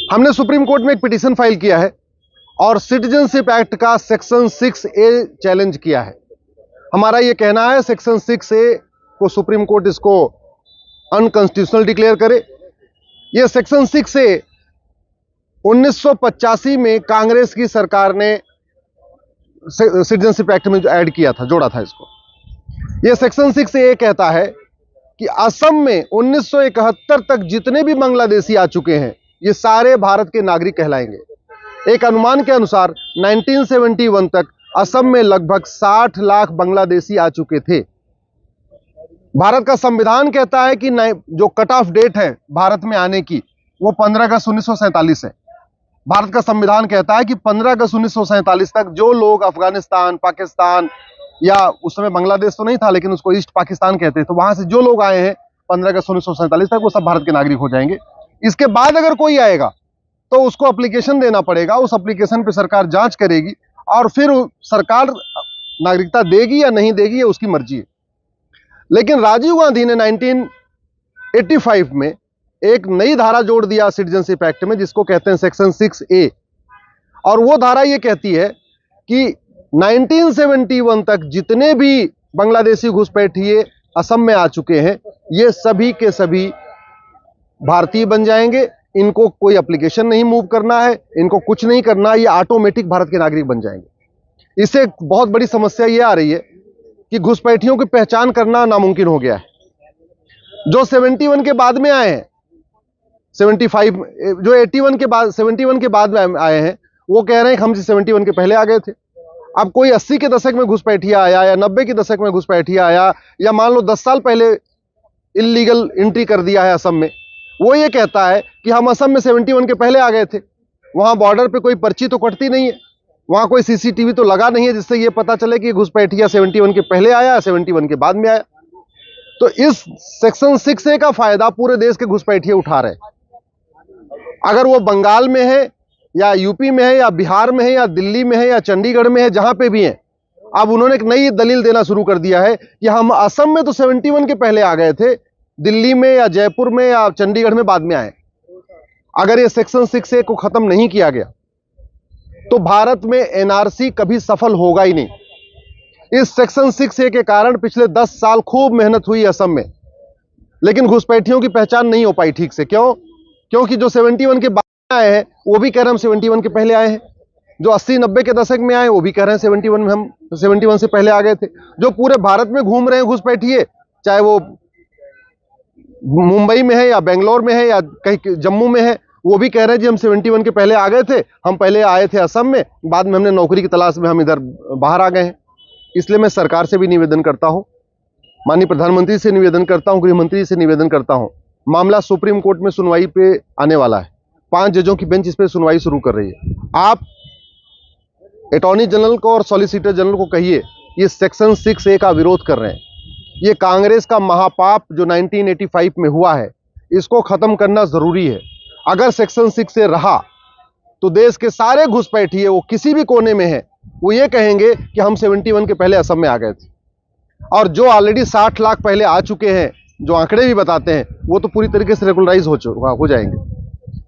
हमने supreme court में एक पिटीशन फाइल किया है और सिटीजनशिप एक्ट का सेक्शन 6A चैलेंज किया है। हमारा यह कहना है सेक्शन 6A को सुप्रीम कोर्ट इसको अनकॉन्स्टिट्यूशनल डिक्लेयर करे। यह सेक्शन 6A 1985 में कांग्रेस की सरकार ने सिटीजनशिप एक्ट में जो ऐड किया था, जोड़ा था इसको। यह सेक्शन 6A कहता है कि असम में 1971 तक जितने भी बांग्लादेशी आ चुके हैं ये सारे भारत के नागरिक कहलाएंगे। एक अनुमान के अनुसार 1971 तक असम में लगभग 60 लाख बांग्लादेशी आ चुके थे। भारत का संविधान कहता है कि जो कट ऑफ डेट है भारत में आने की वो 15 अगस्त 1947 है। भारत का संविधान कहता है कि 15 अगस्त 1947 तक जो लोग अफगानिस्तान, पाकिस्तान या उस समय बांग्लादेश तो नहीं था लेकिन उसको ईस्ट पाकिस्तान कहते हैं, तो वहां से जो लोग आए हैं 15 अगस्त 1947 तक वो सब भारत के नागरिक हो जाएंगे। इसके बाद अगर कोई आएगा तो उसको एप्लीकेशन देना पड़ेगा, उस एप्लीकेशन पे सरकार जांच करेगी और फिर सरकार नागरिकता देगी या नहीं देगी ये उसकी मर्जी है। लेकिन राजीव गांधी ने 1985 में एक नई धारा जोड़ दिया सिटीजनशिप एक्ट में जिसको कहते हैं सेक्शन 6A, और वो धारा ये कहती है कि 1971 तक जितने भी बांग्लादेशी घुसपैठिए असम में आ चुके हैं ये सभी के सभी भारतीय बन जाएंगे। इनको कोई एप्लीकेशन नहीं मूव करना है, इनको कुछ नहीं करना, ये ऑटोमेटिक भारत के नागरिक बन जाएंगे। इससे बहुत बड़ी समस्या ये आ रही है कि घुसपैठियों की पहचान करना नामुमकिन हो गया है। जो 71 के बाद में आए हैं, 75 जो 81 के बाद 71 के बाद में आए हैं वो कह रहे हैं कि हम 71 के पहले आ गए थे। अब कोई 80 के दशक में घुसपैठिया आया या 90 के दशक में घुसपैठिया आया या मान लो 10 साल पहले इल्लीगल एंट्री कर दिया है असम में, वो ये कहता है कि हम असम में 71 के पहले आ गए थे। वहां बॉर्डर पे कोई पर्ची तो कटती नहीं है, वहां कोई सीसीटीवी तो लगा नहीं है जिससे ये पता चले कि घुसपैठिया 71 के पहले आया 71 के बाद में आया। तो इस सेक्शन 6A का फायदा पूरे देश के घुसपैठिए उठा रहे हैं। अगर वो बंगाल में है या यूपी में है या बिहार में है या दिल्ली में है या चंडीगढ़ में है, जहां पे भी है, अब उन्होंने एक नई दलील देना शुरू कर दिया है कि हम असम में तो 71 के पहले आ गए थे, दिल्ली में या जयपुर में या चंडीगढ़ में बाद में आए। अगर ये सेक्शन 6A को खत्म नहीं किया गया तो भारत में एनआरसी कभी सफल होगा ही नहीं। इस सेक्शन 6A के कारण पिछले 10 साल खूब मेहनत हुई असम में, लेकिन घुसपैठियों की पहचान नहीं हो पाई ठीक से। क्यों? क्योंकि जो 71 के बाद आए हैं वो भी कह रहे हैं हम 71 के पहले आए हैं, जो 80-90 के दशक में आए वो भी कह रहे हैं 71 में हम 71 से पहले आ गए थे। जो पूरे भारत में घूम रहे हैं घुसपैठिए, चाहे वो मुंबई में है या बेंगलोर में है या कहीं जम्मू में है, वो भी कह रहे हैं जी हम 71 के पहले आ गए थे, हम पहले आए थे असम में, बाद में हमने नौकरी की तलाश में हम इधर बाहर आ गए हैं। इसलिए मैं सरकार से भी निवेदन करता हूं, माननीय प्रधानमंत्री से निवेदन करता हूं, गृह मंत्री से निवेदन करता हूं, मामला सुप्रीम कोर्ट में सुनवाई पे आने वाला है। 5 जजों की बेंच इस पे सुनवाई शुरू कर रही है। आप अटॉर्नी जनरल को और सॉलिसिटर जनरल को कहिए ये सेक्शन 6A का विरोध कर रहे हैं। ये कांग्रेस का महापाप जो 1985 में हुआ है इसको खत्म करना जरूरी है। अगर सेक्शन 6A रहा तो देश के सारे घुसपैठिए वो किसी भी कोने में है वो ये कहेंगे कि हम 71 के पहले असम में आ गए थे, और जो ऑलरेडी 60 लाख पहले आ चुके हैं जो आंकड़े भी बताते हैं वो तो पूरी तरीके से रेगुलराइज हो जाएंगे।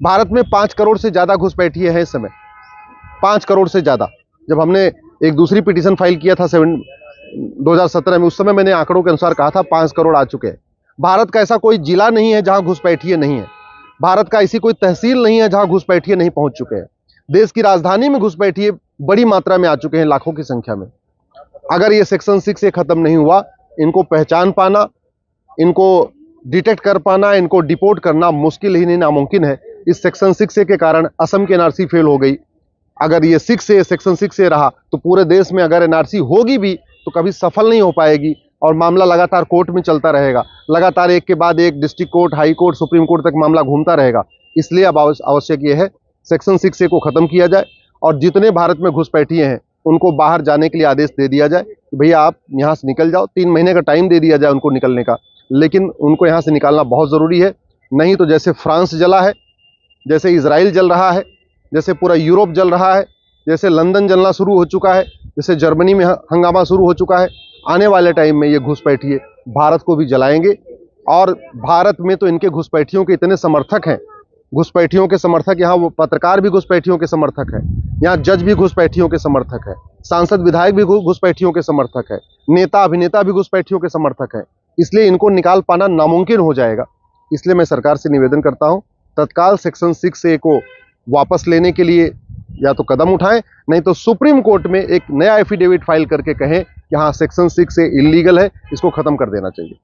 भारत में 5 करोड़ से ज्यादा घुसपैठिए हैं इस समय, 5 करोड़ से ज्यादा। जब हमने एक दूसरी पिटीशन फाइल किया था 2017 में, उस समय मैंने आंकड़ों के अनुसार कहा था 5 करोड़ आ चुके हैं। भारत का ऐसा कोई जिला नहीं है जहां घुसपैठिए नहीं है, भारत का ऐसी कोई तहसील नहीं है जहां घुसपैठिए नहीं पहुंच चुके हैं। देश की राजधानी में घुसपैठिए बड़ी मात्रा में आ चुके हैं, लाखों की संख्या में। अगर ये सेक्शन 6A खत्म नहीं हुआ, इनको पहचान पाना, इनको डिटेक्ट कर पाना, इनको डिपोर्ट करना मुश्किल ही नहीं नामुमकिन है। इस सेक्शन 6A के कारण असम की एनआरसी फेल हो गई। अगर ये सेक्शन 6A रहा तो पूरे देश में अगर एनआरसी होगी भी तो कभी सफल नहीं हो पाएगी और मामला लगातार कोर्ट में चलता रहेगा। लगातार एक के बाद एक district court, high court, supreme court तक मामला घूमता रहेगा। इसलिए अब आवश्यक ये है सेक्शन 6A को खत्म किया जाए और जितने भारत में घुसपैठिए हैं उनको बाहर जाने के लिए आदेश दे दिया जाए कि भैया आप यहाँ से निकल जाओ। 3 महीने का टाइम दे दिया जाए उनको निकलने का, लेकिन उनको यहाँ से निकालना बहुत ज़रूरी है। नहीं तो जैसे फ्रांस जला है, जैसे इजराइल जल रहा है, जैसे पूरा यूरोप जल रहा है, जैसे लंदन जलना शुरू हो चुका है, जैसे जर्मनी में हंगामा शुरू हो चुका है, आने वाले टाइम में ये घुसपैठिए भारत को भी जलाएंगे। और भारत में तो इनके घुसपैठियों के इतने समर्थक हैं घुसपैठियों के समर्थक, यहाँ वो पत्रकार भी घुसपैठियों के समर्थक है, यहाँ जज भी घुसपैठियों के समर्थक है, सांसद विधायक भी घुसपैठियों के समर्थक है, नेता अभिनेता भी घुसपैठियों के समर्थक है। इसलिए इनको निकाल पाना नामुमकिन हो जाएगा। इसलिए मैं सरकार से निवेदन करता हूं, तत्काल सेक्शन 6A को वापस लेने के लिए या तो कदम उठाएं, नहीं तो सुप्रीम कोर्ट में एक नया एफिडेविट फाइल करके कहें कि हाँ सेक्शन 6A इल्लीगल है, इसको खत्म कर देना चाहिए।